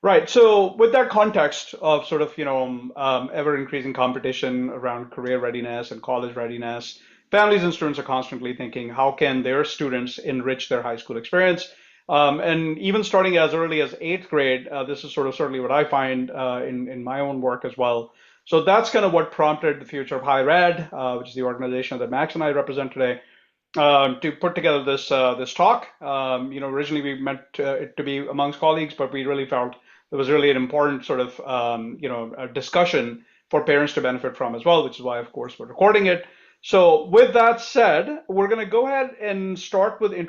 Right. So with that context of sort of, ever increasing competition around career readiness and college readiness, families and students are constantly thinking, how can their students enrich their high school experience? And even starting as early as eighth grade, this is sort of certainly what I find in my own work as well. So that's kind of what prompted the Future of Higher Ed, which is the organization that Max and I represent today, to put together this talk. Originally we meant it to be amongst colleagues, but we really felt it was really an important sort of a discussion for parents to benefit from as well, which is why, of course, we're recording it. So with that said, we're going to go ahead and start with with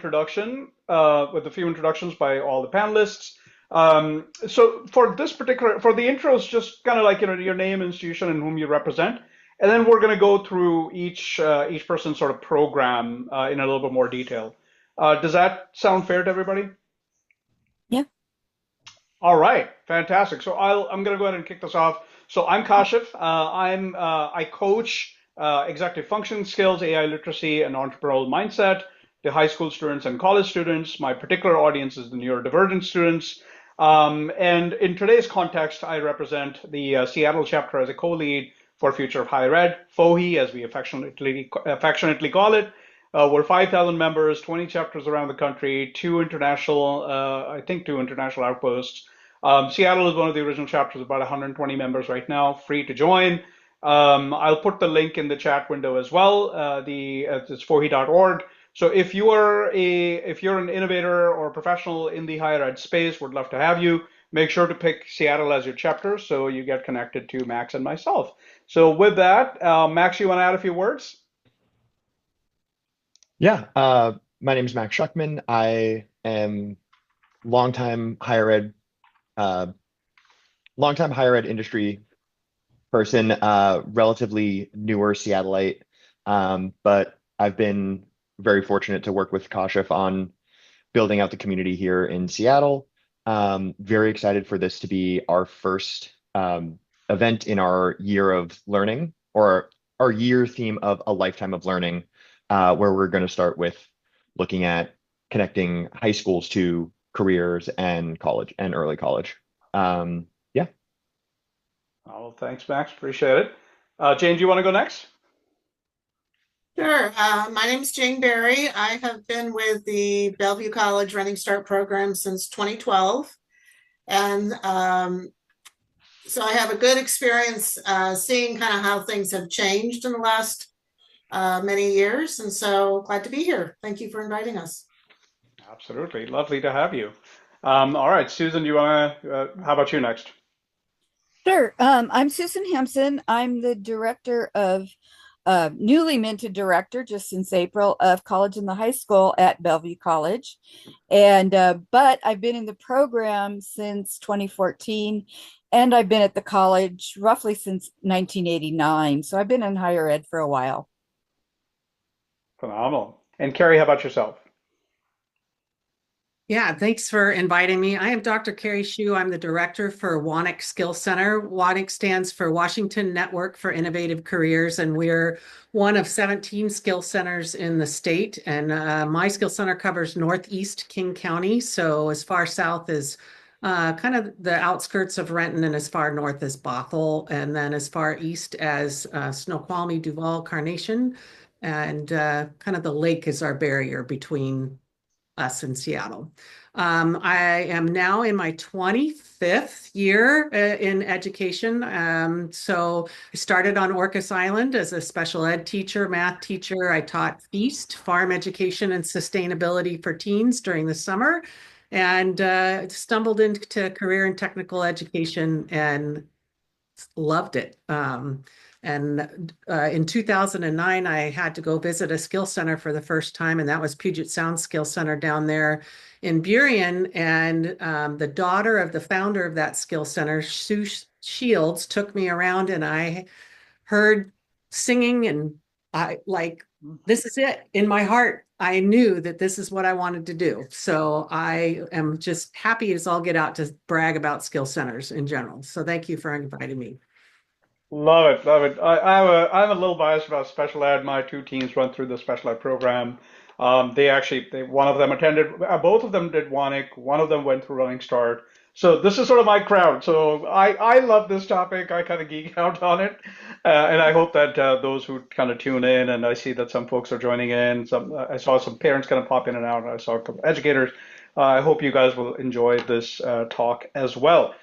a few introductions by all the panelists. So for the intros, just kind of like your name, institution, and whom you represent. And then we're going to go through each person's sort of program in a little bit more detail. Does that sound fair to everybody? Yeah. All right, fantastic. So I'm going to go ahead and kick this off. So I'm Kashif. I coach executive functioning skills, AI literacy, and entrepreneurial mindset to high school students and college students. My particular audience is the neurodivergent students. And in today's context, I represent the Seattle chapter as a co-lead for Future of Higher Ed, FOHE, as we affectionately call it. We're 5,000 members, 20 chapters around the country, I think two international outposts. Seattle is one of the original chapters, about 120 members right now, free to join. I'll put the link in the chat window as well. It's fohe.org. So if you're an innovator or a professional in the higher ed space, would love to have you. Make sure to pick Seattle as your chapter so you get connected to Max and myself. So with that, Max, you want to add a few words? Yeah, my name is Max Schuckman. I am longtime higher ed, uh, longtime higher ed industry person, relatively newer Seattleite, but I've been very fortunate to work with Kashif on building out the community here in Seattle. Very excited for this to be our first event in our year of learning, or our year theme of a lifetime of learning, where we're going to start with looking at connecting high schools to careers and college and early college. Yeah. Oh, thanks, Max. Appreciate it. Jane, do you want to go next? Sure. My name is Jane Berry. I have been with the Bellevue College Running Start program since 2012. And so I have a good experience seeing kind of how things have changed in the last many years. And so glad to be here. Thank you for inviting us. Absolutely. Lovely to have you. All right, Susan, how about you next? Sure. I'm Susan Hampson. I'm the director of newly minted director just since April of college and the high school at Bellevue College. And but I've been in the program since 2014, and I've been at the college roughly since 1989. So I've been in higher ed for a while. Phenomenal. And Kari, how about yourself? Yeah, thanks for inviting me. I am Dr. Kari Schuh. I'm the director for WANIC Skill Center. WANIC stands for Washington Network for Innovative Careers, and we're one of 17 skill centers in the state. And my skill center covers Northeast King County, so as far south as kind of the outskirts of Renton and as far north as Bothell, and then as far east as Snoqualmie, Duval, Carnation, and kind of the lake is our barrier between us in Seattle. I am now in my 25th year in education. So I started on Orcas Island as a special ed teacher, math teacher. I taught FEAST, farm education and sustainability for teens during the summer, and stumbled into career and technical education and loved it. And in 2009, I had to go visit a skill center for the first time, and that was Puget Sound Skill Center down there in Burien. And the daughter of the founder of that skill center, Sue Shields, took me around, and I heard singing, and I like, this is it. In my heart, I knew that this is what I wanted to do. So I am just happy as all get out to brag about skill centers in general. So thank you for inviting me. Love it, love it. I'm a little biased about special ed. My two teams run through the special ed program. One of them attended, both of them did WANIC. One of them went through Running Start. So this is sort of my crowd. So I love this topic. I kind of geek out on it. And I hope that those who kind of tune in, and I see that some folks are joining in. I saw some parents kind of pop in and out. I saw a couple of educators. I hope you guys will enjoy this talk as well.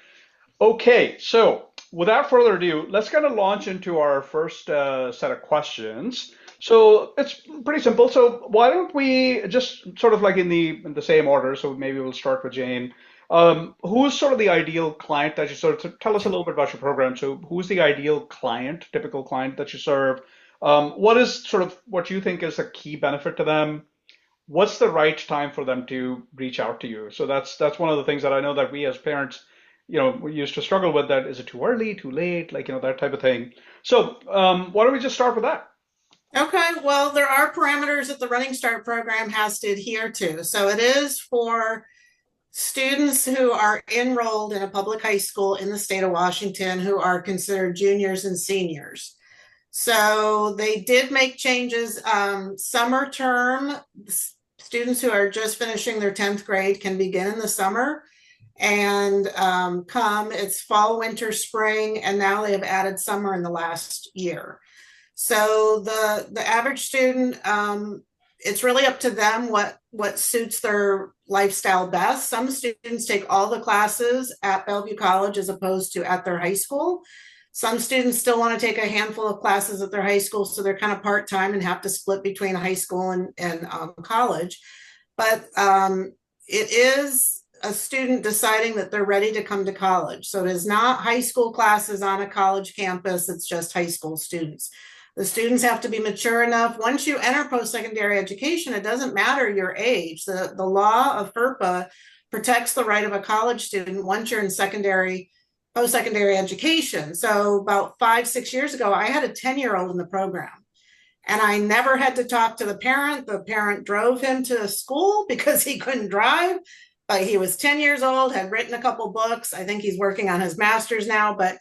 Okay, so without further ado, let's kind of launch into our first set of questions. So it's pretty simple. So why don't we just sort of like in the same order? So maybe we'll start with Jane. Who's sort of the ideal client that you serve? So tell us a little bit about your program. So who's the ideal client, typical client that you serve? What is sort of what you think is a key benefit to them? What's the right time for them to reach out to you? So that's one of the things that I know that we as parents, we used to struggle with. That is it too early, too late, like that type of thing. So why don't we just start with that? Okay, well, there are parameters that the Running Start program has to adhere to. So it is for students who are enrolled in a public high school in the state of Washington who are considered juniors and seniors. So they did make changes. Summer term, students who are just finishing their 10th grade can begin in the summer and it's fall, winter, spring, and now they have added summer in the last year. So the average student, it's really up to them what suits their lifestyle best. Some students take all the classes at Bellevue College as opposed to at their high school. Some students still want to take a handful of classes at their high school, so they're kind of part-time and have to split between high school and college. But it is a student deciding that they're ready to come to college. So it is not high school classes on a college campus, it's just high school students. The students have to be mature enough. Once you enter post-secondary education, it doesn't matter your age. The law of FERPA protects the right of a college student once you're in post-secondary education. So about 5-6 years ago, I had a 10-year-old in the program. And I never had to talk to the parent. The parent drove him to school because he couldn't drive. But he was 10 years old, had written a couple books. I think he's working on his master's now. But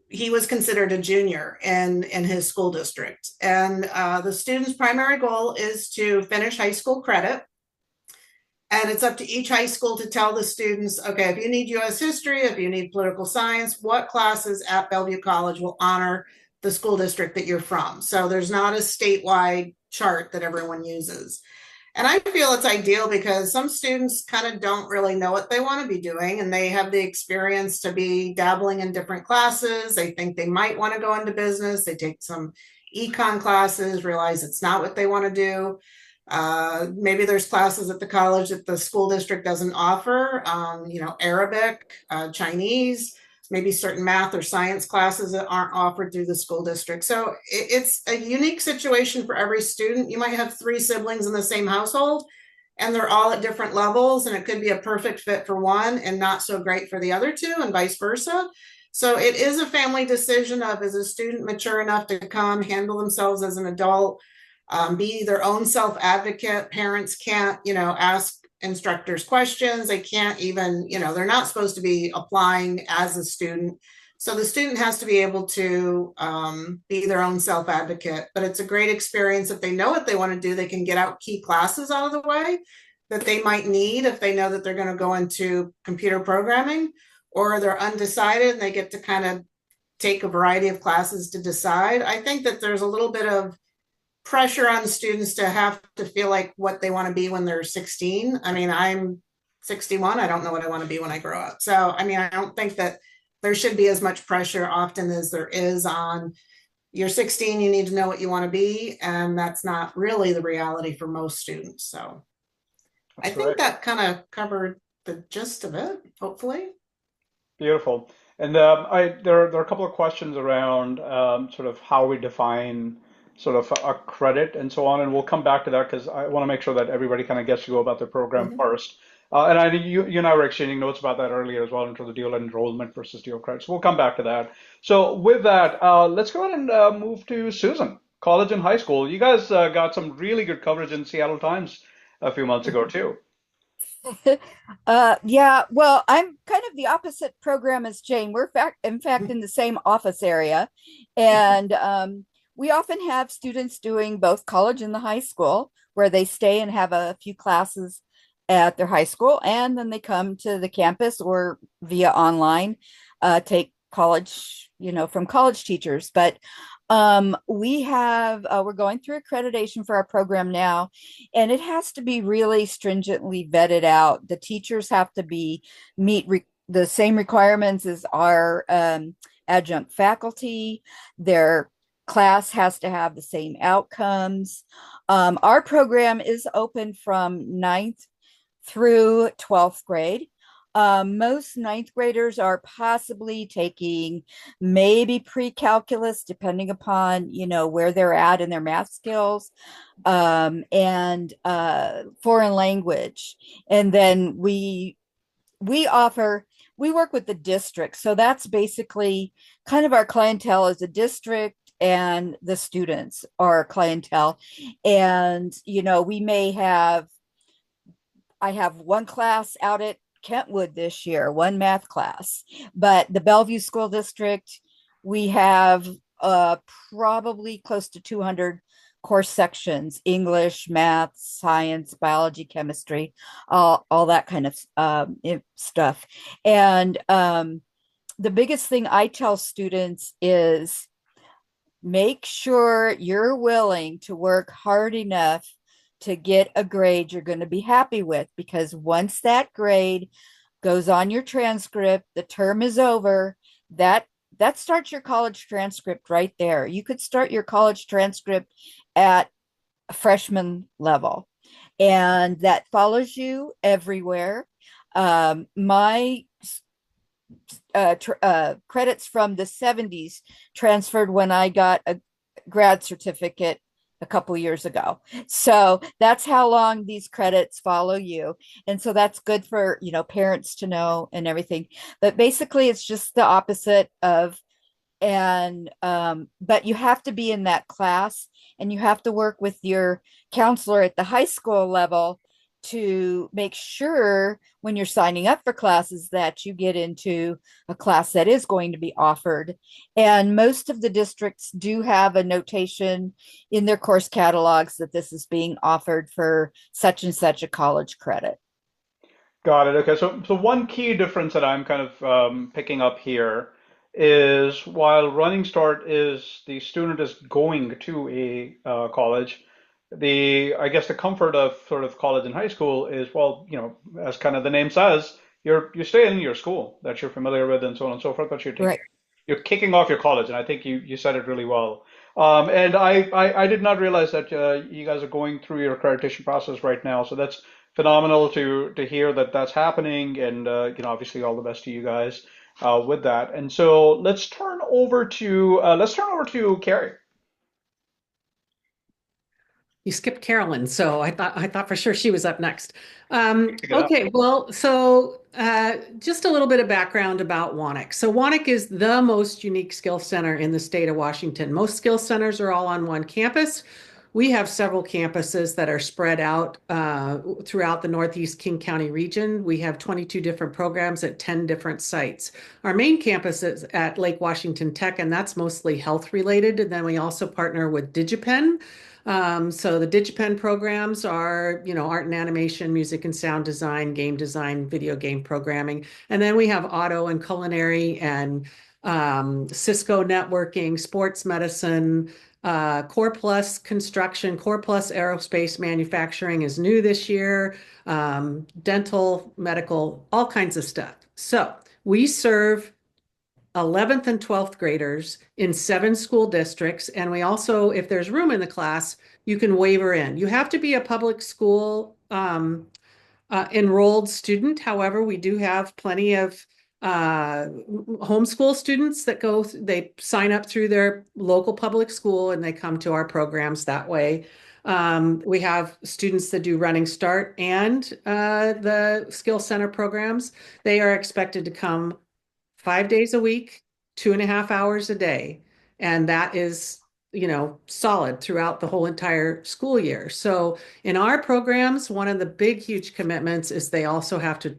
he was considered a junior in his school district. And the student's primary goal is to finish high school credit. And it's up to each high school to tell the students, okay, if you need US history, if you need political science, what classes at Bellevue College will honor the school district that you're from. So there's not a statewide chart that everyone uses. And I feel it's ideal because some students kind of don't really know what they want to be doing, and they have the experience to be dabbling in different classes. They think they might want to go into business. They take some econ classes, realize it's not what they want to do. Maybe there's classes at the college that the school district doesn't offer, Arabic, Chinese, maybe certain math or science classes that aren't offered through the school district. So it's a unique situation for every student. You might have 3 siblings in the same household and they're all at different levels, and it could be a perfect fit for one and not so great for the other 2, and vice versa. So it is a family decision of, is a student mature enough to come, handle themselves as an adult, be their own self-advocate. Parents can't, ask instructors questions. They can't even, they're not supposed to be applying as a student. So the student has to be able to be their own self-advocate. But it's a great experience. If they know what they want to do, they can get out key classes out of the way that they might need if they know that they're going to go into computer programming, or they're undecided and they get to kind of take a variety of classes to decide. I think that there's a little bit of pressure on students to have to feel like what they want to be when they're 16. I mean, I'm 61. I don't know what I want to be when I grow up. So, I mean, I don't think that there should be as much pressure often as there is on, you're 16, you need to know what you want to be. And that's not really the reality for most students. So I think that kind of covered the gist of it, hopefully. Beautiful. And there are a couple of questions around sort of how we define sort of a credit and so on, and we'll come back to that because I want to make sure that everybody kind of gets to go about their program first. And you and I were exchanging notes about that earlier as well, into the dual enrollment versus dual credit. So we'll come back to that. So with that, let's go ahead and move to Susan, college and high school. You guys got some really good coverage in Seattle Times a few months ago too. Yeah, well, I'm kind of the opposite program as Jane. We're in fact in the same office area, and we often have students doing both college and the high school, where they stay and have a few classes at their high school, and then they come to the campus or via online, take college, from college teachers. But we're going through accreditation for our program now, and it has to be really stringently vetted out. The teachers have to meet the same requirements as our adjunct faculty. Their class has to have the same outcomes. Our program is open from ninth through 12th grade. Most ninth graders are possibly taking maybe pre-calculus, depending upon, where they're at in their math skills, and foreign language. And then we work with the district. So that's basically kind of our clientele is the district, and the students are clientele. And, I have one class out at Kentwood this year, one math class, but the Bellevue School District, we have probably close to 200 course sections: English, math, science, biology, chemistry, all that kind of stuff. And the biggest thing I tell students is make sure you're willing to work hard enough to get a grade you're going to be happy with, because once that grade goes on your transcript, the term is over, that starts your college transcript right there. You could start your college transcript at a freshman level, and that follows you everywhere. My credits from the 70s transferred when I got a grad certificate a couple years ago. So that's how long these credits follow you. And so that's good for, parents to know and everything. But basically it's just the opposite of, and but you have to be in that class, and you have to work with your counselor at the high school level to make sure when you're signing up for classes that you get into a class that is going to be offered. And most of the districts do have a notation in their course catalogs that this is being offered for such and such a college credit. Got it. Okay. So one key difference that I'm kind of picking up here is while Running Start is the student is going to a college, I guess the comfort of sort of college and high school is, well, as kind of the name says, you stay in your school that you're familiar with and so on and so forth, but Right. you're kicking off your college, and I think you said it really well. And I did not realize that you guys are going through your accreditation process right now, so that's phenomenal to hear that that's happening, and obviously all the best to you guys with that. And so let's turn over to Kari. You skipped Carolyn, so I thought for sure she was up next. Pick it up. Okay, well, so just a little bit of background about WANIC. So WANIC is the most unique skill center in the state of Washington. Most skill centers are all on one campus. We have several campuses that are spread out throughout the Northeast King County region. We have 22 different programs at 10 different sites. Our main campus is at Lake Washington Tech, and that's mostly health related. And then we also partner with DigiPen. So the DigiPen programs are, art and animation, music and sound design, game design, video game programming. And then we have auto and culinary and Cisco networking, sports medicine, Core Plus construction, Core Plus aerospace manufacturing is new this year, dental, medical, all kinds of stuff. So we serve 11th and 12th graders in 7 school districts. And we also, if there's room in the class, you can waiver in. You have to be a public school enrolled student. However, we do have plenty of homeschool students that they sign up through their local public school and they come to our programs that way. We have students that do Running Start and the Skill Center programs. They are expected to come 5 days a week, 2.5 hours a day. And that is, solid throughout the whole entire school year. So in our programs, one of the big, huge commitments is they also have to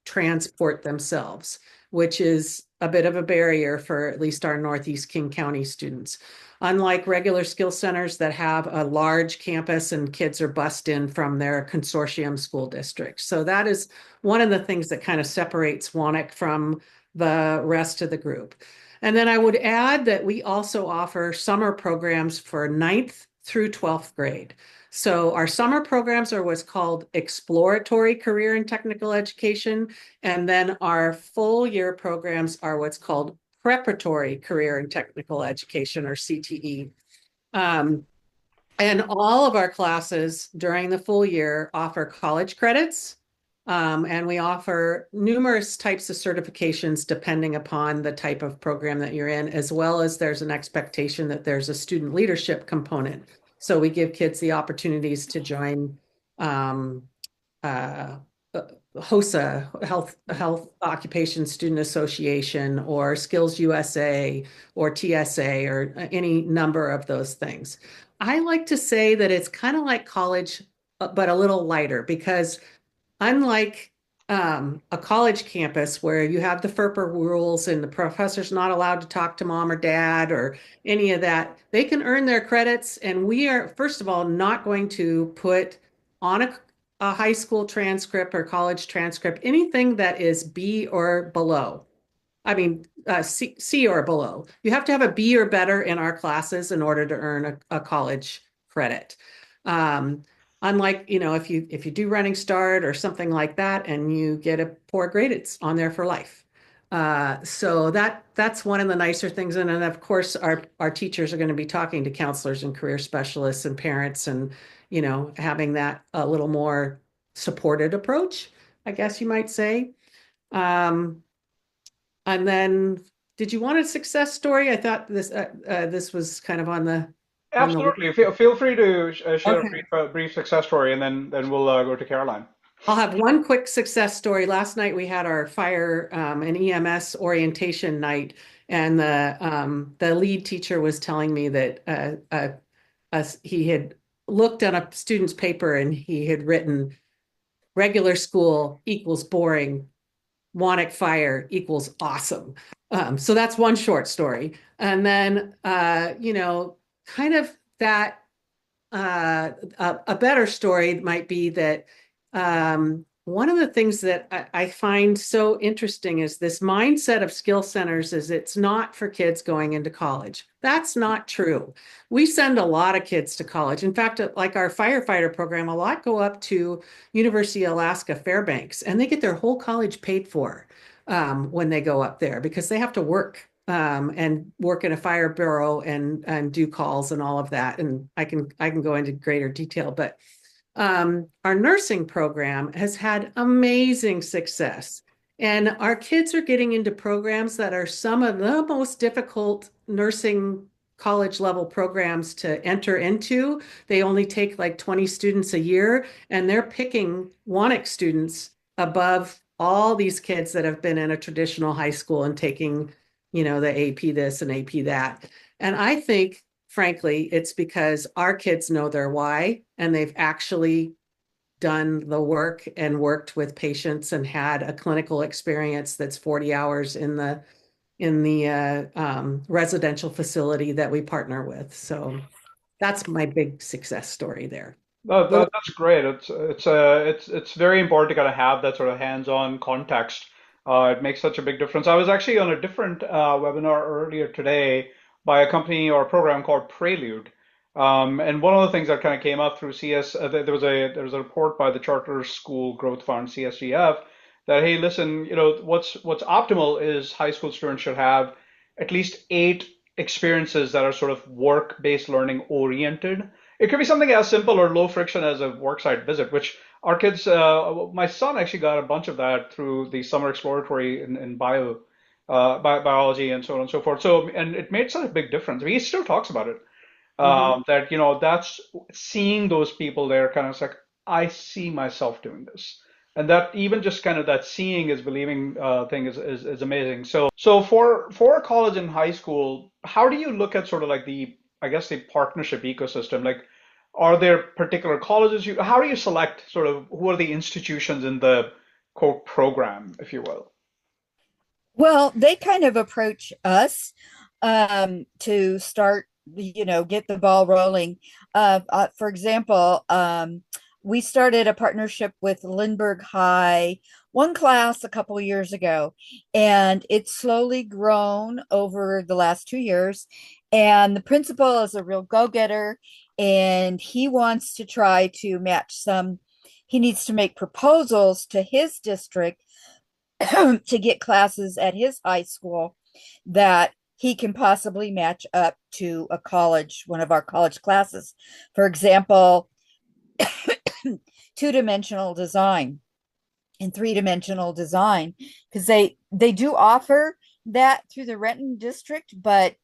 transport themselves, which is a bit of a barrier for at least our Northeast King County students. unlike regular skill centers that have a large campus and kids are bussed in from their consortium school districts. So that is one of the things that kind of separates WANIC from the rest of the group. And then I would add that we also offer summer programs for 9th through 12th grade. So our summer programs are what's called exploratory career and technical education. And then our full year programs are what's called preparatory career and technical education, or CTE. And all of our classes during the full year offer college credits. And we offer numerous types of certifications depending upon the type of program that you're in, as well as there's an expectation that there's a student leadership component. So we give kids the opportunities to join HOSA, Health Occupation Student Association, or Skills USA, or TSA, or any number of those things. I like to say that it's kind of like college, but a little lighter, because unlike a college campus where you have the FERPA rules and the professor's not allowed to talk to mom or dad or any of that, they can earn their credits. And we are, first of all, not going to put on a high school transcript or college transcript anything that is B or below. I mean, C or below. You have to have a B or better in our classes in order to earn a college credit. Unlike, if you do running start or something like that and you get a poor grade, it's on there for life. So that's one of the nicer things. And then of course our teachers are going to be talking to counselors and career specialists and parents, and having that a little more supported approach, I guess you might say. And then, did you want a success story? I thought this was kind of on the Absolutely. Feel free to share Okay. a brief success story, and then we'll go to Caroline. I'll have one quick success story. Last night we had our fire and EMS orientation night, and the lead teacher was telling me that he had looked at a student's paper and he had written regular school equals boring, WANIC fire equals awesome. So that's one short story. And then, kind of that a better story might be that one of the things that I find so interesting is this mindset of skill centers is it's not for kids going into college. That's not true. We send a lot of kids to college. In fact, like our firefighter program, a lot go up to University of Alaska Fairbanks, and they get their whole college paid for when they go up there, because they have to work and work in a fire bureau and do calls and all of that. And I can go into greater detail, but our nursing program has had amazing success. And our kids are getting into programs that are some of the most difficult nursing college level programs to enter into. They only take like 20 students a year, and they're picking WANIC students above all these kids that have been in a traditional high school and taking, the AP this and AP that. And I think, frankly, it's because our kids know their why, and they've actually done the work and worked with patients and had a clinical experience that's 40 hours in the residential facility that we partner with. So that's my big success story there. That's great. It's very important to kind of have that sort of hands-on context. It makes such a big difference. I was actually on a different webinar earlier today by a company or a program called Prelude. And one of the things that kind of came up through CS, there was a report by the Charter School Growth Fund, CSGF, that, hey, listen, what's optimal is high school students should have at least 8 experiences that are sort of work-based learning oriented. It could be something as simple or low friction as a worksite visit, which our kids, my son actually got a bunch of that through the summer exploratory in biology and so on and so forth. So, and it made such a big difference. I mean, he still talks about it. That, that's seeing those people there, kind of like, I see myself doing this. And that even just kind of that seeing is believing thing is amazing. So for a college and high school, how do you look at sort of like the partnership ecosystem? Like, are there particular colleges how do you select sort of who are the institutions in the quote program, if you will? Well, they kind of approach us to start get the ball rolling. For example, we started a partnership with Lindbergh High, one class a couple of years ago, and it's slowly grown over the last 2 years. And the principal is a real go-getter, and he wants to try to match some. He needs to make proposals to his district to get classes at his high school that he can possibly match up to a college, one of our college classes. For example, two-dimensional design and three-dimensional design, because they do offer that through the Renton district, but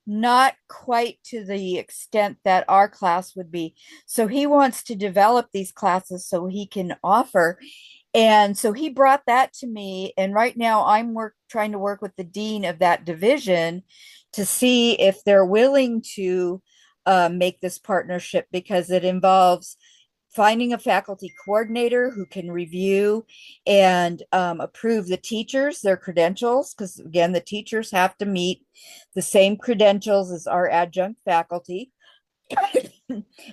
not quite to the extent that our class would be. So he wants to develop these classes so he can offer. And so he brought that to me. And right now I'm trying to work with the dean of that division to see if they're willing to make this partnership, because it involves finding a faculty coordinator who can review and approve the teachers, their credentials, because again, the teachers have to meet the same credentials as our adjunct faculty.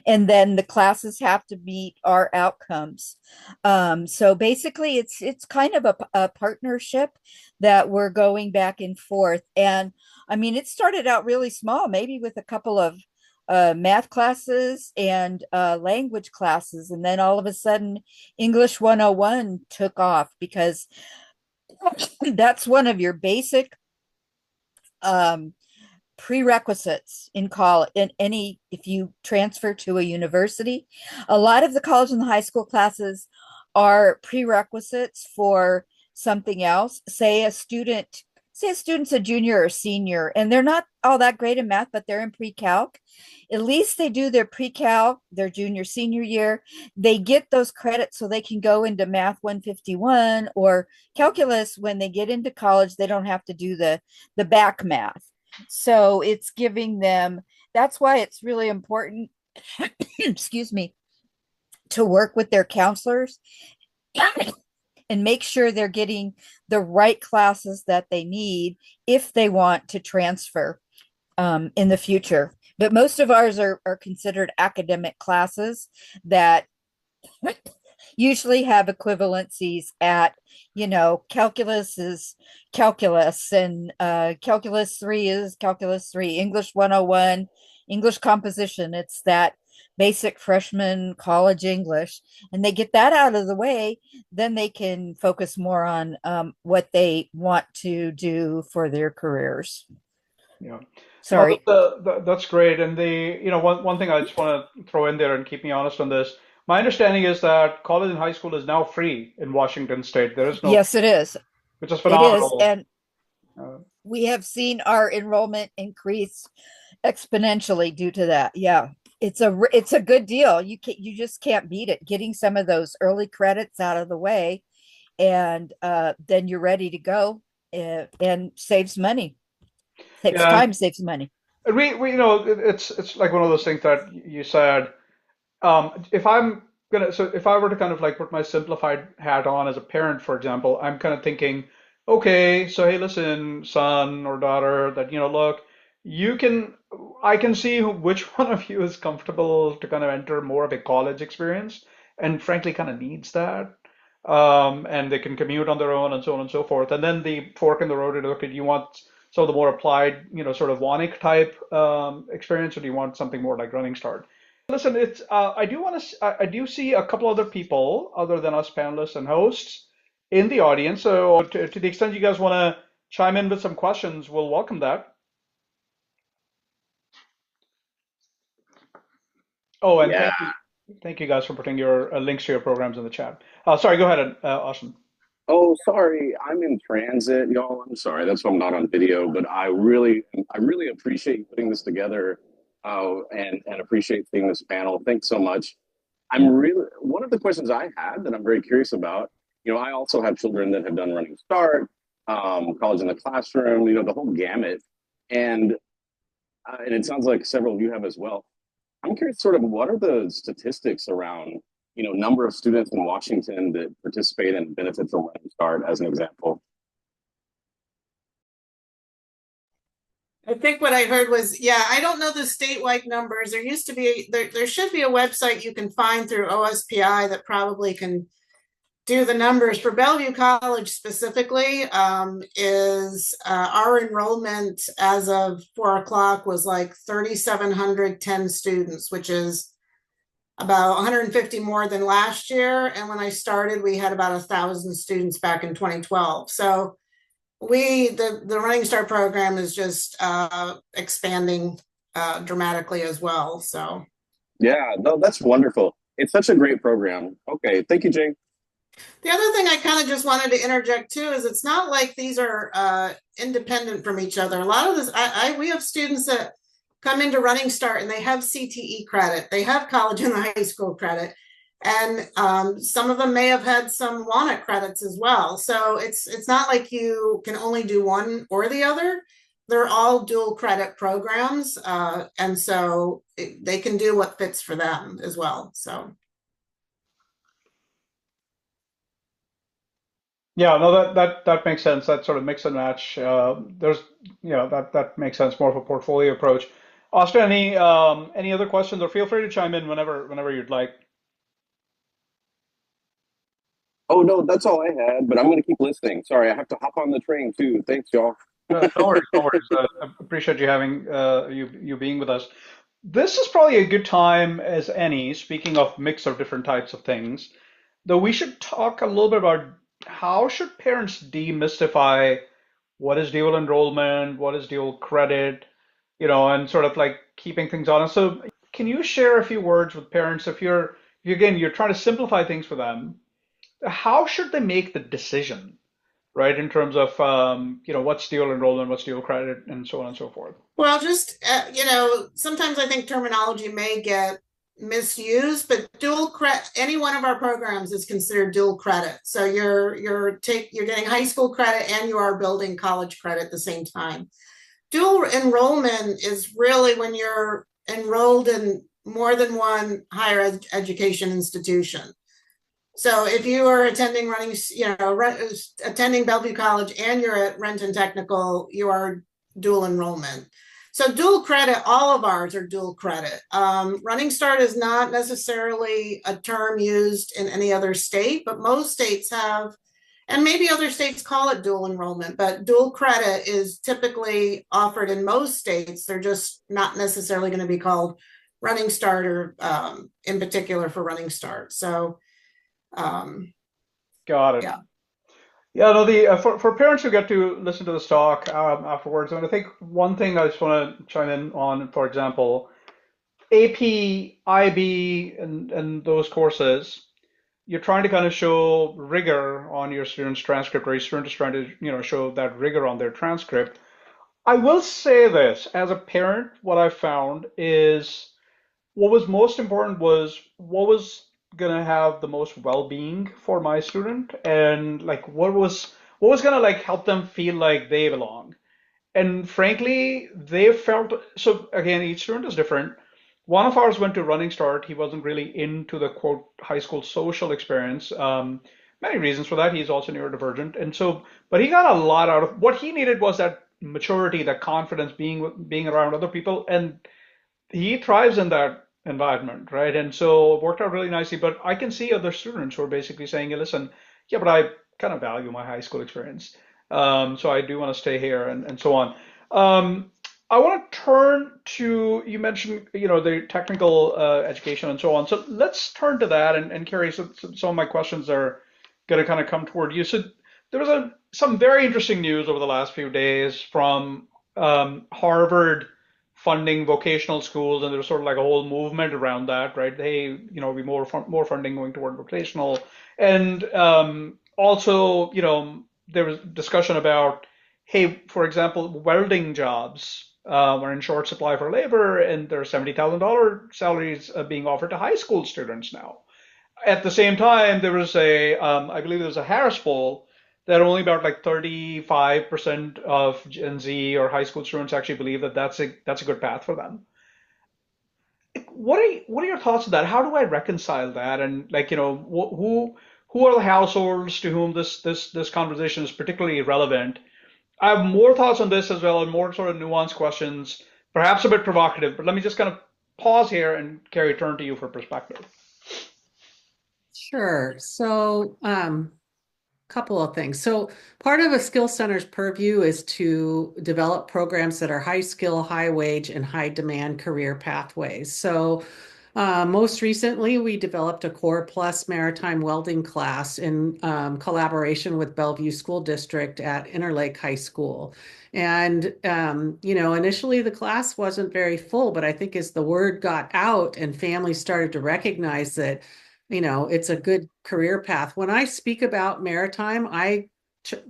And then the classes have to meet our outcomes. So basically it's kind of a partnership that we're going back and forth. And I mean, it started out really small, maybe with a couple of math classes and language classes. And then all of a sudden, English 101 took off, because that's one of your basic prerequisites in college. If you transfer to a university, a lot of the college and the high school classes are prerequisites for something else. Say a student's a junior or senior and they're not all that great in math, but they're in pre-calc. At least they do their pre-calc their junior senior year. They get those credits so they can go into math 151 or calculus. When they get into college, they don't have to do the back math. So it's giving them, that's why it's really important, excuse me, to work with their counselors and make sure they're getting the right classes that they need if they want to transfer in the future. But most of ours are considered academic classes that usually have equivalencies at, calculus is calculus, and calculus 3 is calculus 3, English 101, English composition. It's that basic freshman college English, and they get that out of the way, then they can focus more on what they want to do for their careers. Yeah. Sorry. That's great. And one thing I just want to throw in there and keep me honest on this. My understanding is that college and high school is now free in Washington State. There is no, Yes, it is. which is It is. phenomenal. And Uh, we have seen our enrollment increase exponentially due to that. Yeah. It's a good deal. You just can't beat it. Getting some of those early credits out of the way, and then you're ready to go, and saves money. Saves yeah, time, saves money. and it's like one of those things that you said. If I were to kind of like put my simplified hat on as a parent, for example, I'm kind of thinking, okay, so hey, listen, son or daughter, that, look, you can, I can see which one of you is comfortable to kind of enter more of a college experience and frankly kind of needs that. And they can commute on their own and so on and so forth. And then the fork in the road is, okay, do you want some of the more applied, sort of WANIC type experience, or do you want something more like Running Start? Listen, it's I do see a couple other people other than us panelists and hosts in the audience. So to the extent you guys want to chime in with some questions, we'll welcome that. Oh, and Yeah. thank you guys for putting your links to your programs in the chat. Sorry, go ahead, Austin. Oh, sorry. I'm in transit, y'all. I'm sorry. That's why I'm not on video, but I really appreciate you putting this together, and appreciate seeing this panel. Thanks so much. One of the questions I had that I'm very curious about, I also have children that have done Running Start, college in the classroom, the whole gamut. And it sounds like several of you have as well. I'm curious, sort of, what are the statistics around, number of students in Washington that participate and benefit from Running Start, as an example? I think what I heard was, yeah, I don't know the statewide numbers. There used to be, there should be a website you can find through OSPI that probably can do the numbers. For Bellevue College specifically, is our enrollment as of 4 o'clock was like 3,710 students, which is about 150 more than last year. And when I started, we had about 1,000 students back in 2012. So the Running Start program is just expanding dramatically as well. So Yeah, no, that's wonderful. It's such a great program. Okay, thank you, Jane. the other thing I kind of just wanted to interject too is it's not like these are independent from each other. A lot of this, we have students that come into Running Start and they have CTE credit, they have college and high school credit, and some of them may have had some WANIC credits as well. So it's not like you can only do one or the other. They're all dual credit programs, and so they can do what fits for them as well. So. Yeah, no, that makes sense. That sort of mix and match. There's, that makes sense. More of a portfolio approach. Austin, any other questions, or feel free to chime in whenever you'd like. Oh no, that's all I had, but I'm gonna keep listening. Sorry, I have to hop on the train too. Thanks, y'all. No worries, no worries. I appreciate you having you being with us. This is probably a good time as any, speaking of mix of different types of things, though we should talk a little bit about how should parents demystify what is dual enrollment, what is dual credit, and sort of like keeping things honest. So can you share a few words with parents if you're trying to simplify things for them, how should they make the decision, right, in terms of what's dual enrollment, what's dual credit, and so on and so forth? Well, just sometimes I think terminology may get misused, but dual credit, any one of our programs is considered dual credit. So you're getting high school credit and you are building college credit at the same time. Dual enrollment is really when you're enrolled in more than one higher education institution. So if you are attending attending Bellevue College and you're at Renton Technical, you are dual enrollment. So dual credit, all of ours are dual credit. Running Start is not necessarily a term used in any other state, but most states have, and maybe other states call it dual enrollment, but dual credit is typically offered in most states. They're just not necessarily going to be called Running Start or in particular for Running Start. So Got it. yeah. Yeah, no, for parents who get to listen to this talk afterwards, and I think one thing I just want to chime in on, for example, AP, IB, and those courses, you're trying to kind of show rigor on your student's transcript, or your student is trying to, show that rigor on their transcript. I will say this, as a parent, what I found is what was most important was what was gonna have the most well-being for my student, and like what was gonna like help them feel like they belong. And frankly, they felt so. Again, each student is different. One of ours went to Running Start. He wasn't really into the quote high school social experience. Many reasons for that. He's also neurodivergent, and so, but he got a lot out of what he needed was that maturity, that confidence, being around other people, and he thrives in that environment, right? And so it worked out really nicely. But I can see other students who are basically saying, "Hey, listen, yeah, but I kind of value my high school experience. So I do want to stay here," and so on. I want to turn to, you mentioned, the technical education and so on. So let's turn to that. And Kari, so some of my questions are going to kind of come toward you. So there was some very interesting news over the last few days from Harvard funding vocational schools, and there's sort of like a whole movement around that, right? Hey, be more funding going toward vocational, and also, there was discussion about, hey, for example, welding jobs are in short supply for labor, and there are $70,000 salaries being offered to high school students now. At the same time, there was I believe there was a Harris poll that only about like 35% of Gen Z or high school students actually believe that that's a good path for them. What are your thoughts on that? How do I reconcile that? And like, who are the households to whom this conversation is particularly relevant? I have more thoughts on this as well, and more sort of nuanced questions, perhaps a bit provocative, but let me just kind of pause here and Kari, turn to you for perspective. Sure. So, couple of things. So part of a skill center's purview is to develop programs that are high skill, high wage, and high demand career pathways. So most recently, we developed a Core Plus Maritime Welding class in collaboration with Bellevue School District at Interlake High School. And, initially the class wasn't very full, but I think as the word got out and families started to recognize that it's a good career path. When I speak about maritime, I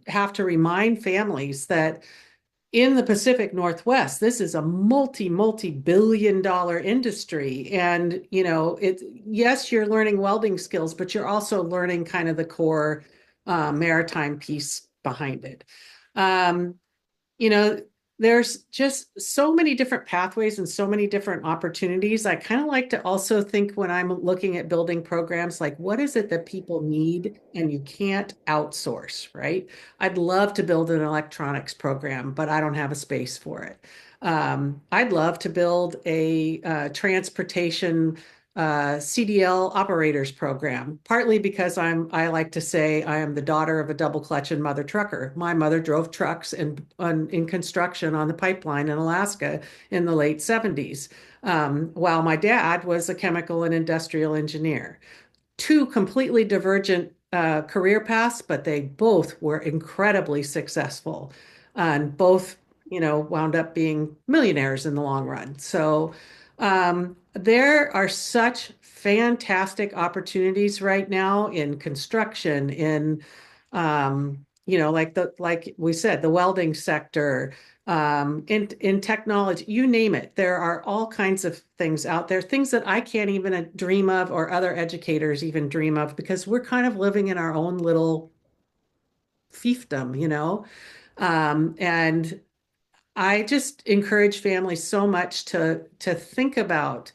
have to remind families that in the Pacific Northwest, this is a multi-billion dollar industry. And, yes, you're learning welding skills, but you're also learning kind of the core maritime piece behind it. You know, there's just so many different pathways and so many different opportunities. I kind of like to also think when I'm looking at building programs, like what is it that people need and you can't outsource, right? I'd love to build an electronics program, but I don't have a space for it. I'd love to build a transportation CDL operators program, partly because I like to say I am the daughter of a double clutch and mother trucker. My mother drove trucks in construction on the pipeline in Alaska in the late 70s, while my dad was a chemical and industrial engineer. Two completely divergent career paths, but they both were incredibly successful and both, wound up being millionaires in the long run. So there are such fantastic opportunities right now in construction, in like we said, the welding sector, in technology, you name it. There are all kinds of things out there, things that I can't even dream of or other educators even dream of because we're kind of living in our own little fiefdom. And I just encourage families so much to think about,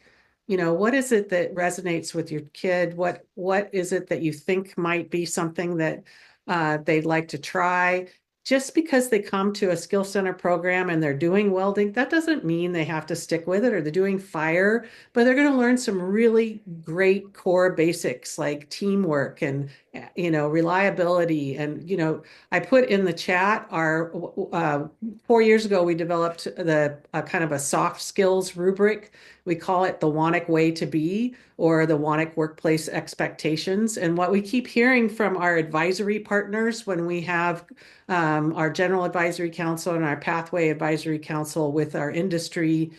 what is it that resonates with your kid? What is it that you think might be something that they'd like to try? Just because they come to a skill center program and they're doing welding, that doesn't mean they have to stick with it, or they're doing fire, but they're going to learn some really great core basics like teamwork and, reliability. And, I put in the chat our 4 years ago, we developed the kind of a soft skills rubric. We call it the WANIC way to be, or the WANIC workplace expectations. And what we keep hearing from our advisory partners when we have our general advisory council and our pathway advisory council with our industry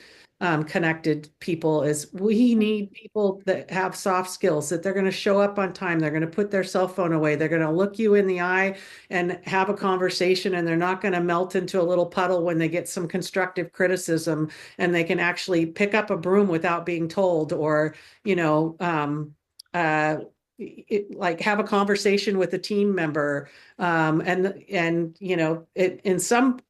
connected people is we need people that have soft skills, that they're going to show up on time, they're going to put their cell phone away, they're going to look you in the eye and have a conversation, and they're not going to melt into a little puddle when they get some constructive criticism, and they can actually pick up a broom without being told, or like have a conversation with a team member, and in some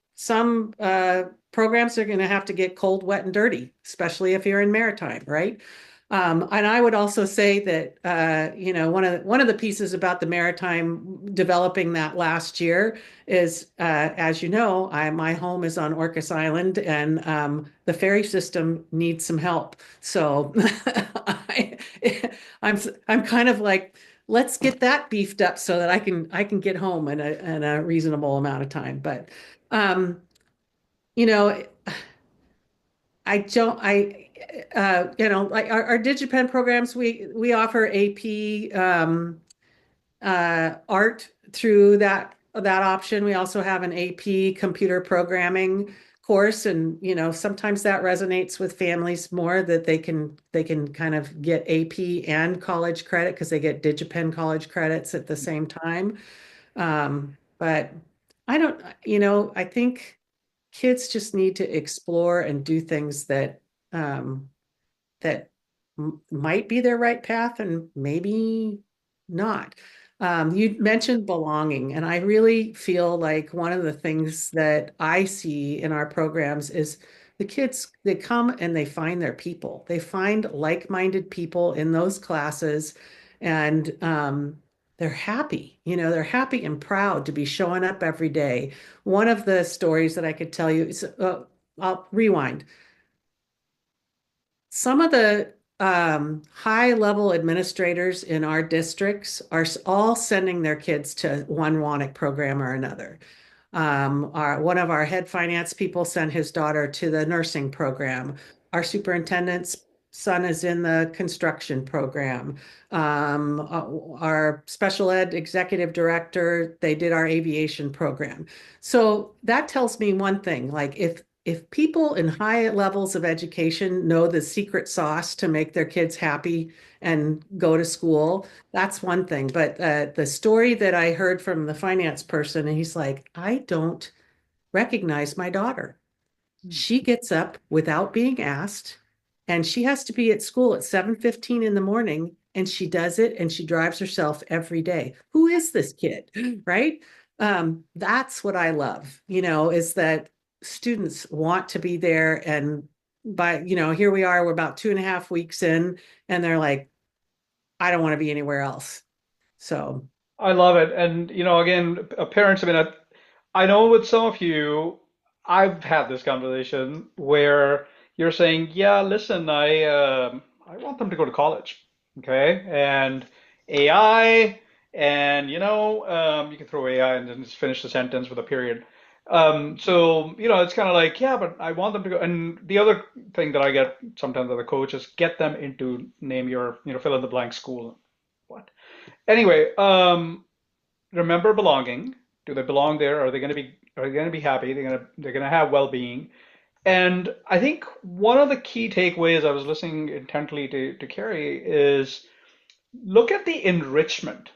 programs are going to have to get cold, wet, and dirty, especially if you're in maritime, right? And I would also say that one of the pieces about the maritime developing that last year is, as you know, my home is on Orcas Island, and the ferry system needs some help. So I'm kind of like, let's get that beefed up so that I can get home in a reasonable amount of time. But you know, I don't, like our DigiPen programs, we offer AP art through that option. We also have an AP computer programming course, and sometimes that resonates with families more, that they can kind of get AP and college credit because they get DigiPen college credits at the same time. But I don't, I think kids just need to explore and do things that that might be their right path and maybe not. You mentioned belonging, and I really feel like one of the things that I see in our programs is the kids, they come and they find their people. They find like-minded people in those classes, and they're happy. They're happy and proud to be showing up every day. One of the stories that I could tell you is, I'll rewind. Some of the high level administrators in our districts are all sending their kids to one WANIC program or another. One of our head finance people sent his daughter to the nursing program. Our superintendent's son is in the construction program. Our special ed executive director, they did our aviation program. So that tells me one thing, like if people in high levels of education know the secret sauce to make their kids happy and go to school, that's one thing. But the story that I heard from the finance person, and he's like, I don't recognize my daughter. She gets up without being asked, and she has to be at school at 7:15 in the morning, and she does it, and she drives herself every day. Who is this kid, right? That's what I love, is that students want to be there. And here we are, we're about 2.5 weeks in, and they're like, I don't want to be anywhere else. So I love it. And, again, parents, I know with some of you, I've had this conversation where you're saying, yeah, listen, I want them to go to college, okay? And AI, and you can throw AI and then just finish the sentence with a period. So it's kind of like, yeah, but I want them to go. And the other thing that I get sometimes as a coach is get them into name your, fill in the blank school. What? Anyway, remember belonging. Do they belong there? Are they going to be happy? They're going to have well-being. And I think one of the key takeaways, I was listening intently to Kari, is look at the enrichment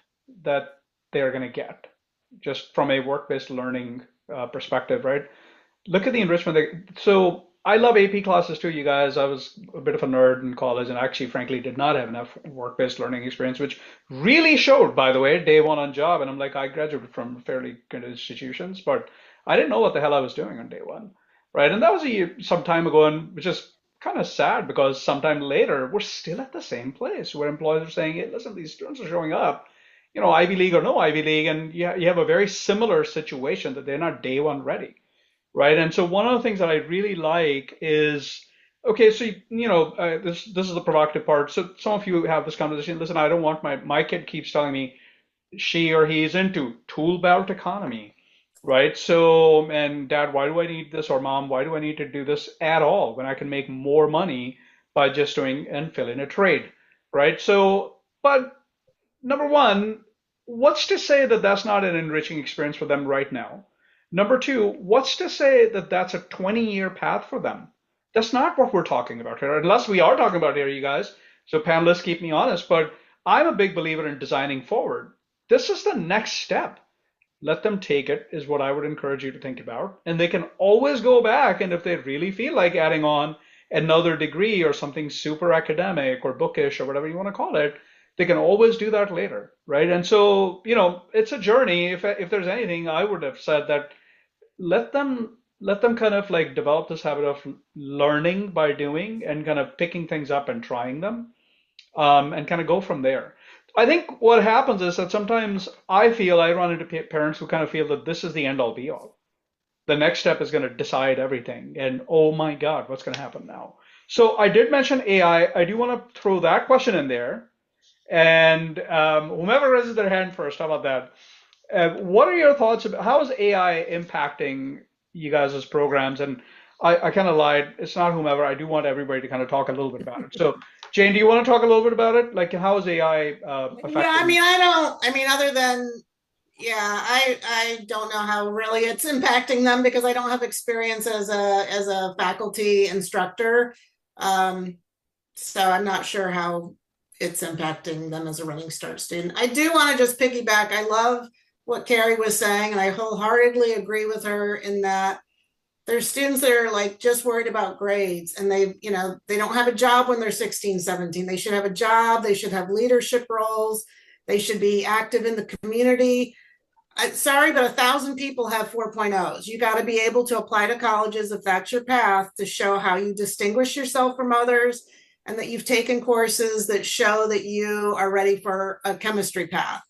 that they're going to get just from a work-based learning perspective, right? Look at the enrichment. So I love AP classes too, you guys. I was a bit of a nerd in college and actually, frankly, did not have enough work-based learning experience, which really showed, by the way, day one on job. And I'm like, I graduated from fairly good institutions, but I didn't know what the hell I was doing on day one, right? And that was some time ago, and which is kind of sad because sometime later, we're still at the same place where employers are saying, hey, listen, these students are showing up, Ivy League or no Ivy League, and you have a very similar situation that they're not day one ready. Right. And so one of the things that I really like is, okay, so, this is the provocative part. So some of you have this conversation. Listen, I don't want my kid keeps telling me she or he is into tool belt economy. Right. So, and dad, why do I need this? Or mom, why do I need to do this at all when I can make more money by just doing and fill in a trade? Right. So, but number one, what's to say that that's not an enriching experience for them right now? Number two, what's to say that that's a 20-year path for them? That's not what we're talking about here, unless we are talking about here, you guys. So panelists, keep me honest, but I'm a big believer in designing forward. This is the next step. Let them take it, is what I would encourage you to think about. And they can always go back, and if they really feel like adding on another degree or something super academic or bookish or whatever you want to call it, they can always do that later, right? And so, it's a journey. If there's anything, I would have said that let them kind of like develop this habit of learning by doing and kind of picking things up and trying them, and kind of go from there. I think what happens is that sometimes I run into parents who kind of feel that this is the end all be all. The next step is going to decide everything, and oh my God, what's going to happen now? So I did mention AI. I do want to throw that question in there, and whomever raises their hand first, how about that? What are your thoughts about how is AI impacting you guys' programs? And I kind of lied. It's not whomever. I do want everybody to kind of talk a little bit about it. So, Jane, do you want to talk a little bit about it? Like, how is AI affecting? Yeah, other than, I don't know how really it's impacting them because I don't have experience as a faculty instructor. So I'm not sure how it's impacting them as a Running Start student. I do want to just piggyback. I love what Kari was saying, and I wholeheartedly agree with her in that there's students that are like just worried about grades, and they don't have a job when they're 16, 17. They should have a job. They should have leadership roles. They should be active in the community. Sorry, but 1,000 people have 4.0s. You got to be able to apply to colleges if that's your path to show how you distinguish yourself from others and that you've taken courses that show that you are ready for a chemistry path.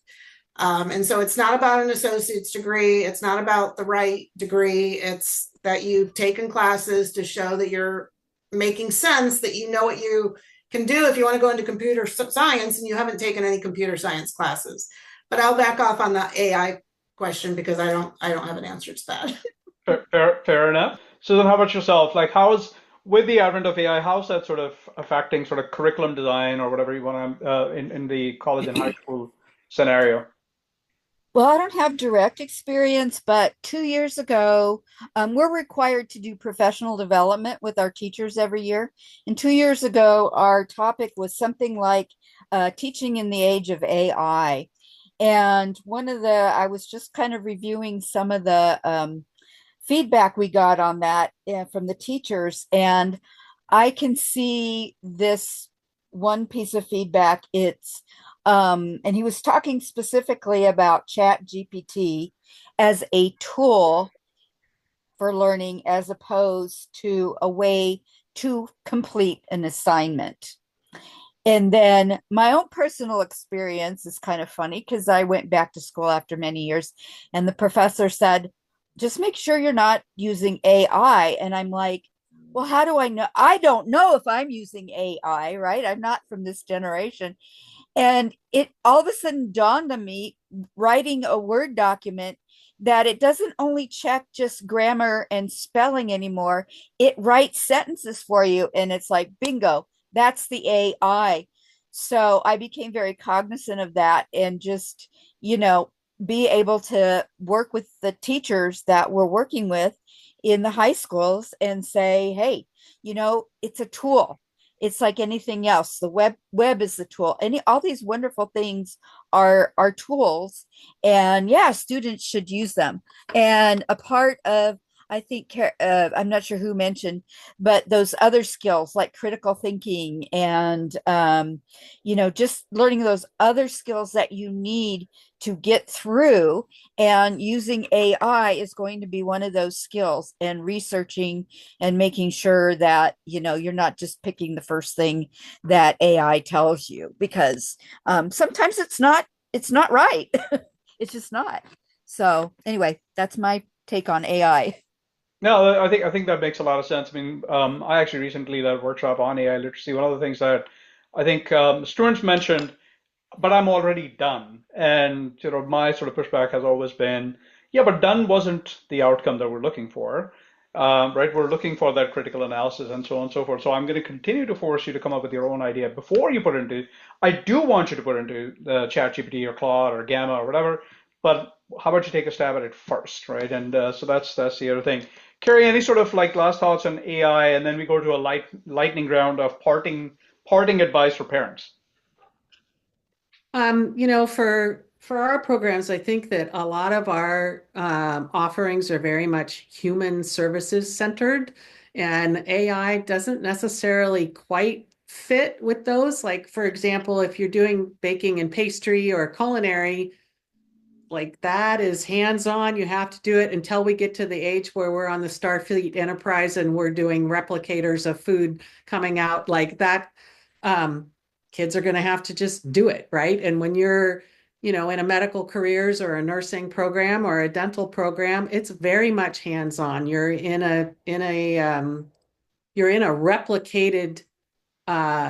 And so it's not about an associate's degree. It's not about the right degree. It's that you've taken classes to show that you're making sense, that you know what you can do if you want to go into computer science and you haven't taken any computer science classes. But I'll back off on the AI question because I don't have an answer to that. Fair enough. So then how about yourself? Like with the advent of AI, how's that sort of affecting sort of curriculum design or whatever you want to in the college and high school scenario? Well, I don't have direct experience, but 2 years ago, we're required to do professional development with our teachers every year. And 2 years ago, our topic was something like teaching in the age of AI. And I was just kind of reviewing some of the feedback we got on that from the teachers. And I can see this one piece of feedback. And he was talking specifically about Chat GPT as a tool for learning as opposed to a way to complete an assignment. And then my own personal experience is kind of funny because I went back to school after many years, and the professor said, just make sure you're not using AI. And I'm like, well, how do I know? I don't know if I'm using AI, right? I'm not from this generation. And it all of a sudden dawned on me writing a Word document that it doesn't only check just grammar and spelling anymore, it writes sentences for you. And it's like, bingo, that's the AI. So I became very cognizant of that and just, you know, be able to work with the teachers that we're working with in the high schools and say, hey, it's a tool. It's like anything else. The web is the tool. All these wonderful things are tools, and yeah, students should use them. And a part of, I think, I'm not sure who mentioned, but those other skills like critical thinking and just learning those other skills that you need to get through, and using AI is going to be one of those skills, and researching and making sure that you're not just picking the first thing that AI tells you, because sometimes it's not right. It's just not. So anyway, that's my take on AI. No, I think that makes a lot of sense. I mean, I actually recently led a workshop on AI literacy. One of the things that I think students mentioned, but I'm already done. And my sort of pushback has always been, yeah, but done wasn't the outcome that we're looking for, right? We're looking for that critical analysis and so on and so forth. So I'm going to continue to force you to come up with your own idea before you put it into. I do want you to put it into the ChatGPT or Claude or Gamma or whatever, but how about you take a stab at it first, right? And so that's the other thing. Kari, any sort of like last thoughts on AI, and then we go to a lightning round of parting advice for parents. For our programs, I think that a lot of our offerings are very much human services centered, and AI doesn't necessarily quite fit with those. Like, for example, if you're doing baking and pastry or culinary, like that is hands-on. You have to do it until we get to the age where we're on the Starfleet Enterprise and we're doing replicators of food coming out like that. Kids are going to have to just do it, right? And when you're, in a medical careers or a nursing program or a dental program, it's very much hands-on. You're in a replicated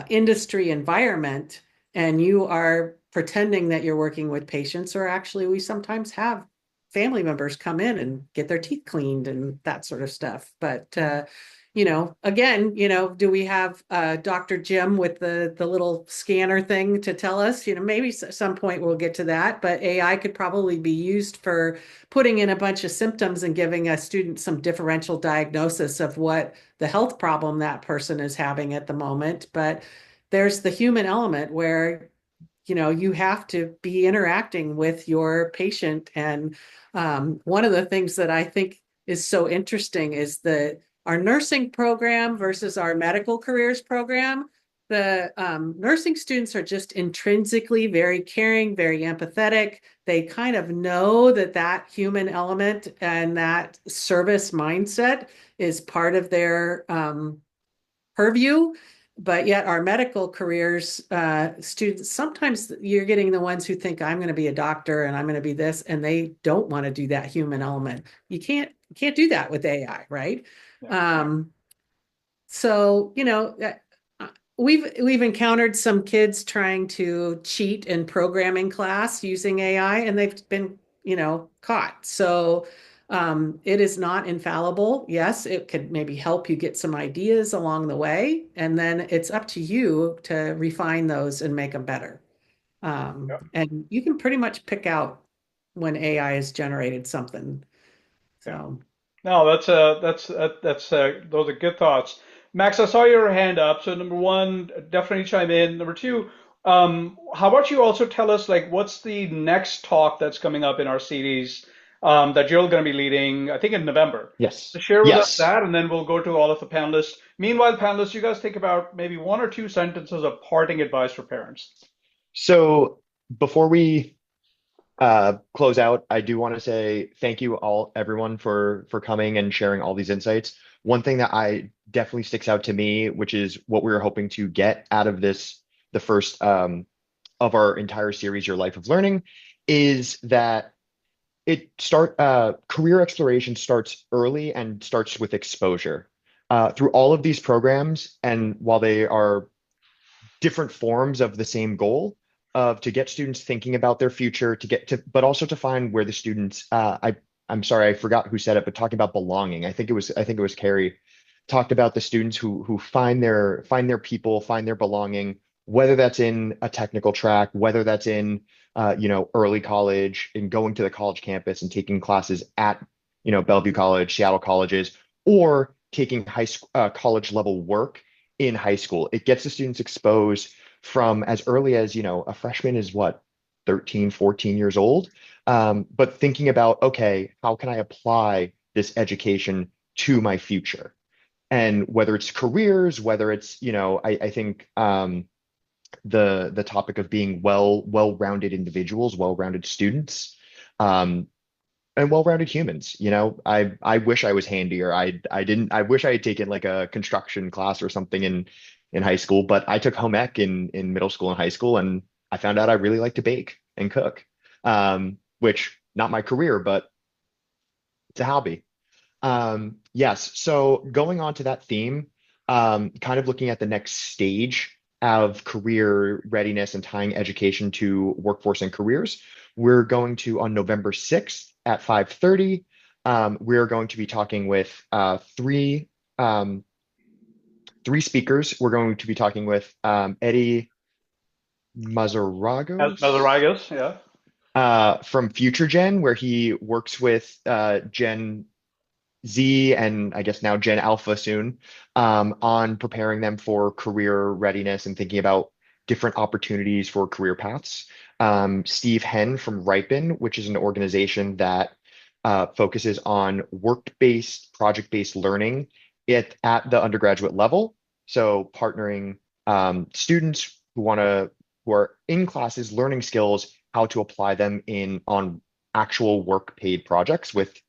industry environment, and you are pretending that you're working with patients, or actually we sometimes have family members come in and get their teeth cleaned and that sort of stuff. But again, do we have Dr. Jim with the little scanner thing to tell us? Maybe at some point we'll get to that, but AI could probably be used for putting in a bunch of symptoms and giving a student some differential diagnosis of what the health problem that person is having at the moment. But there's the human element where you have to be interacting with your patient. And one of the things that I think is so interesting is that our nursing program versus our medical careers program, the nursing students are just intrinsically very caring, very empathetic. They kind of know that human element and that service mindset is part of their purview. but yet our medical careers students, sometimes you're getting the ones who think I'm going to be a doctor and I'm going to be this, and they don't want to do that human element. You can't do that with AI, right? Yeah. So, we've encountered some kids trying to cheat in programming class using AI, and they've been, caught. So it is not infallible. Yes, it could maybe help you get some ideas along the way, and then it's up to you to refine those and make them better. Yeah. And you can pretty much pick out when AI has generated something. Yeah. So. No, those are good thoughts. Max, I saw your hand up. So number one, definitely chime in. Number two, how about you also tell us like what's the next talk that's coming up in our series that you're going to be leading, I think in November. So Yes. share with us Yes. that, and then we'll go to all of the panelists. Meanwhile, panelists, you guys think about maybe one or two sentences of parting advice for parents. So before we close out, I do want to say thank you all, everyone, for coming and sharing all these insights. One thing that I definitely sticks out to me, which is what we were hoping to get out of this, the first of our entire series, Your Life of Learning, is that career exploration starts early and starts with exposure. Through all of these programs, and while they are different forms of the same goal of to get students thinking about their future, but also to find where the students, I'm sorry, I forgot who said it, but talking about belonging. I think it was Kari talked about the students who find their people, find their belonging, whether that's in a technical track, whether that's in early college and going to the college campus and taking classes at Bellevue College, Seattle colleges, or taking high school college level work in high school. It gets the students exposed from as early as, a freshman is what, 13, 14 years old. But thinking about, okay, how can I apply this education to my future? And whether it's careers, whether it's, I think the topic of being well-rounded individuals, well-rounded students, and well-rounded humans. I wish I was handier. I wish I had taken like a construction class or something in high school, but I took home ec in middle school and high school, and I found out I really like to bake and cook. Which not my career, but it's a hobby. Yes, so going on to that theme, kind of looking at the next stage of career readiness and tying education to workforce and careers, we're going to, on November 6th at 5:30, we're going to be talking with three speakers. We're going to be talking with Eddie Mazaragos Mazaragos, yeah. from Future Gen, where he works with Gen Z and I guess now Gen Alpha soon, on preparing them for career readiness and thinking about different opportunities for career paths. Steve Henn from Ripen, which is an organization that focuses on work-based, project-based learning at the undergraduate level. So partnering students who are in classes learning skills, how to apply them on actual work paid projects with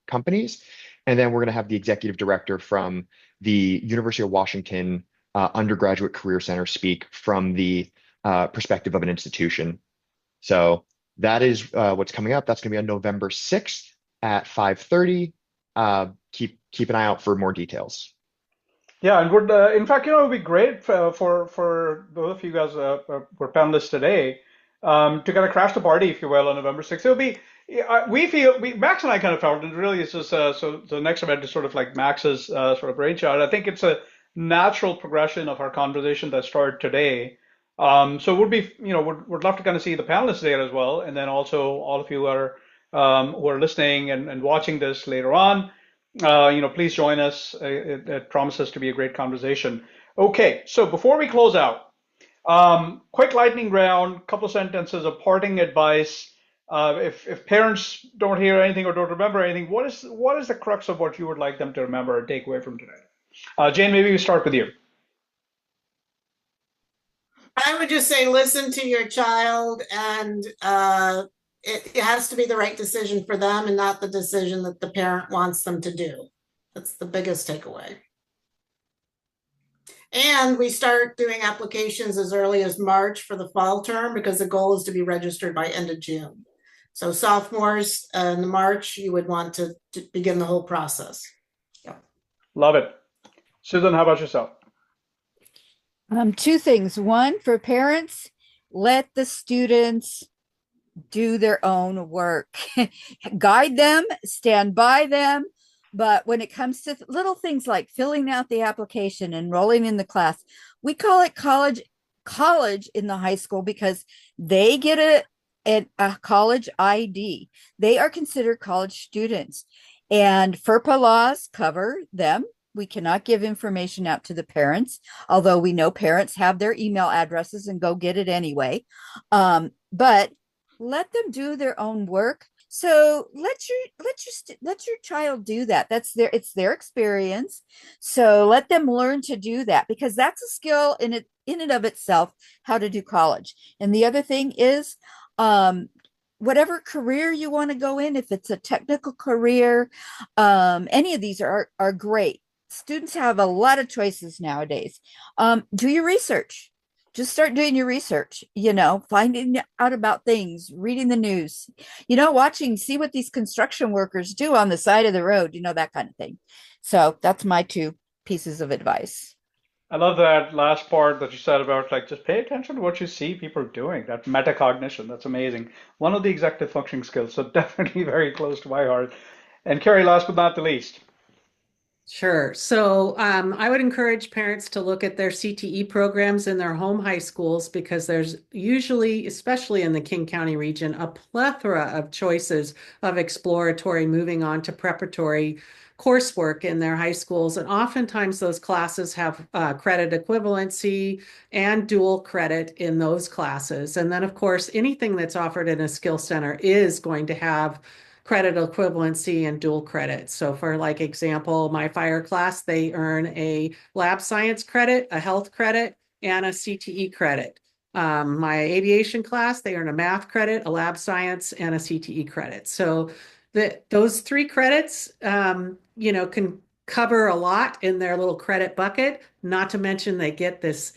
companies. And then we're going to have the executive director from the University of Washington Undergraduate Career Center speak from the perspective of an institution. So that is what's coming up. That's going to be on November 6th at 5:30. Keep an eye out for more details. Yeah, and would in fact, it would be great for those of you guys who are panelists today to kind of crash the party, if you will, on November 6th. It'll be Max and I kind of felt it really is just so the next event is sort of like Max's sort of brainchild. I think it's a natural progression of our conversation that started today. So it would be would love to kind of see the panelists there as well, and then also all of you who are listening and watching this later on. Please join us. It promises to be a great conversation. Okay, so before we close out, quick lightning round, couple of sentences of parting advice. If parents don't hear anything or don't remember anything, what is the crux of what you would like them to remember or take away from today? Jane, maybe we start with you. I would just say listen to your child, and it has to be the right decision for them and not the decision that the parent wants them to do. That's the biggest takeaway. And we start doing applications as early as March for the fall term because the goal is to be registered by end of June. So sophomores in March, you would want to begin the whole process. Yeah. Love it. Susan, how about yourself? Two things. One, for parents, let the students do their own work. Guide them, stand by them. But when it comes to little things like filling out the application, enrolling in the class, we call it college in the high school because they get a college ID. They are considered college students, and FERPA laws cover them. We cannot give information out to the parents, although we know parents have their email addresses and go get it anyway. But let them do their own work. So let your child do that. It's their experience. So let them learn to do that because that's a skill in and of itself, how to do college. And the other thing is, whatever career you want to go in, if it's a technical career, any of these are great. Students have a lot of choices nowadays. Do your research. Just start doing your research, finding out about things, reading the news, see what these construction workers do on the side of the road, that kind of thing. So that's my two pieces of advice. I love that last part that you said about like just pay attention to what you see people doing, that metacognition. That's amazing. One of the executive functioning skills, so definitely very close to my heart. And Kari, last but not the least. Sure. So I would encourage parents to look at their CTE programs in their home high schools because there's usually, especially in the King County region, a plethora of choices of exploratory moving on to preparatory coursework in their high schools. And oftentimes those classes have credit equivalency and dual credit in those classes. And then, of course, anything that's offered in a skill center is going to have credit equivalency and dual credit. So for like example, my fire class, they earn a lab science credit, a health credit, and a CTE credit. My aviation class, they earn a math credit, a lab science, and a CTE credit. So those three credits, can cover a lot in their little credit bucket, not to mention they get this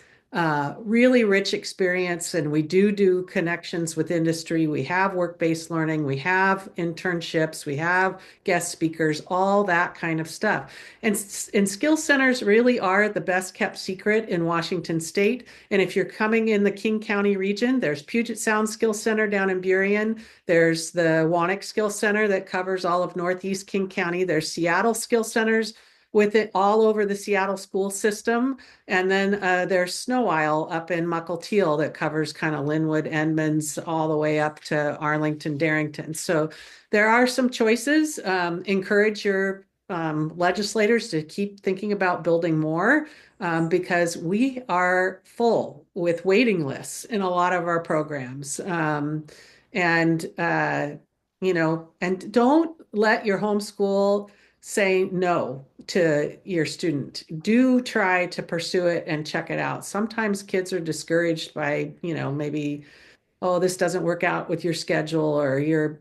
really rich experience, and we do connections with industry. We have work-based learning, we have internships, we have guest speakers, all that kind of stuff. And skill centers really are the best kept secret in Washington State. And if you're coming in the King County region, there's Puget Sound Skill Center down in Burien. There's the WANIC Skill Center that covers all of Northeast King County. There's Seattle Skill Centers with it all over the Seattle school system. And then there's Snow Isle up in Mukilteo that covers kind of Linwood, Edmonds, all the way up to Arlington, Darrington. So there are some choices. Encourage your legislators to keep thinking about building more because we are full with waiting lists in a lot of our programs. And don't let your homeschool say no to your student. Do try to pursue it and check it out. Sometimes kids are discouraged by, maybe, oh, this doesn't work out with your schedule, or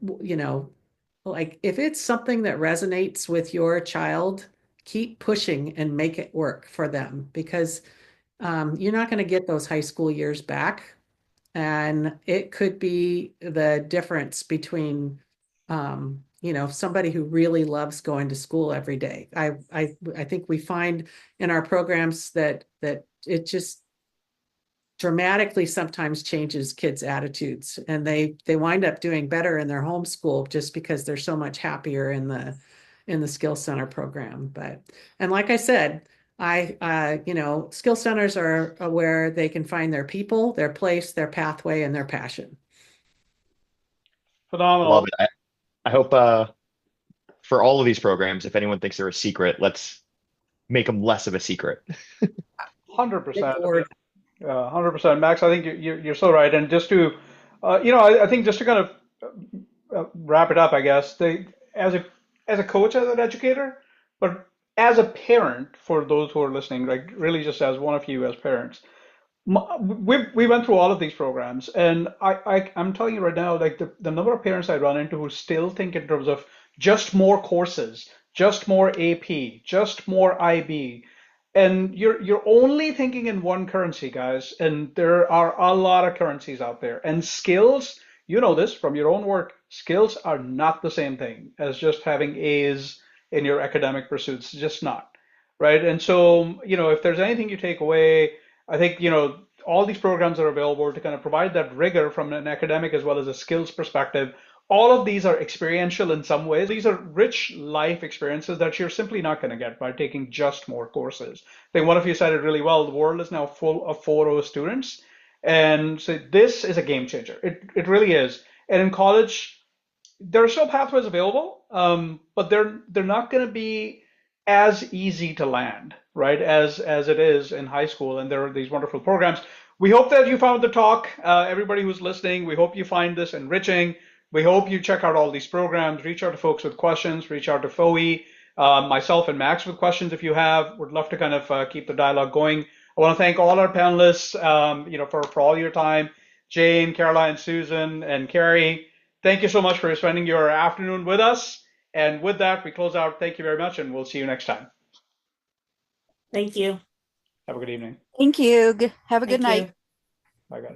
like if it's something that resonates with your child, keep pushing and make it work for them because you're not going to get those high school years back. And it could be the difference between somebody who really loves going to school every day. I think we find in our programs that it just dramatically sometimes changes kids' attitudes, and they wind up doing better in their homeschool just because they're so much happier in the skill center program. And like I said, skill centers are where they can find their people, their place, their pathway, and their passion. Phenomenal. Love it. I hope for all of these programs, if anyone thinks they're a secret, let's make them less of a secret. 100%. 100%. Max, I think you're so right. And just to, I think just to kind of wrap it up, I guess, as a coach, as an educator, but as a parent, for those who are listening, like really just as one of you as parents, we went through all of these programs, and I'm telling you right now, like the number of parents I run into who still think in terms of just more courses, just more AP, just more IB. And you're only thinking in one currency, guys, and there are a lot of currencies out there. And skills, you know this from your own work, skills are not the same thing as just having A's in your academic pursuits, just not. Right? And so, if there's anything you take away, I think, all these programs are available to kind of provide that rigor from an academic as well as a skills perspective. All of these are experiential in some ways. These are rich life experiences that you're simply not going to get by taking just more courses. I think one of you said it really well. The world is now full of 4.0 students. And so this is a game changer. It really is. And in college, there are still pathways available, but they're not going to be as easy to land, right, as it is in high school. And there are these wonderful programs. We hope that you found the talk, everybody who's listening. We hope you find this enriching. We hope you check out all these programs. Reach out to folks with questions. Reach out to FOHE, myself and Max with questions if you have. Would love to kind of keep the dialogue going. I want to thank all our panelists, for all your time. Jane, Caroline, Susan, and Kari. Thank you so much for spending your afternoon with us. And with that, we close out. Thank you very much, and we'll see you next time. Thank you. Have a good evening. Thank you. Have a good Thank you. night. Bye, guys.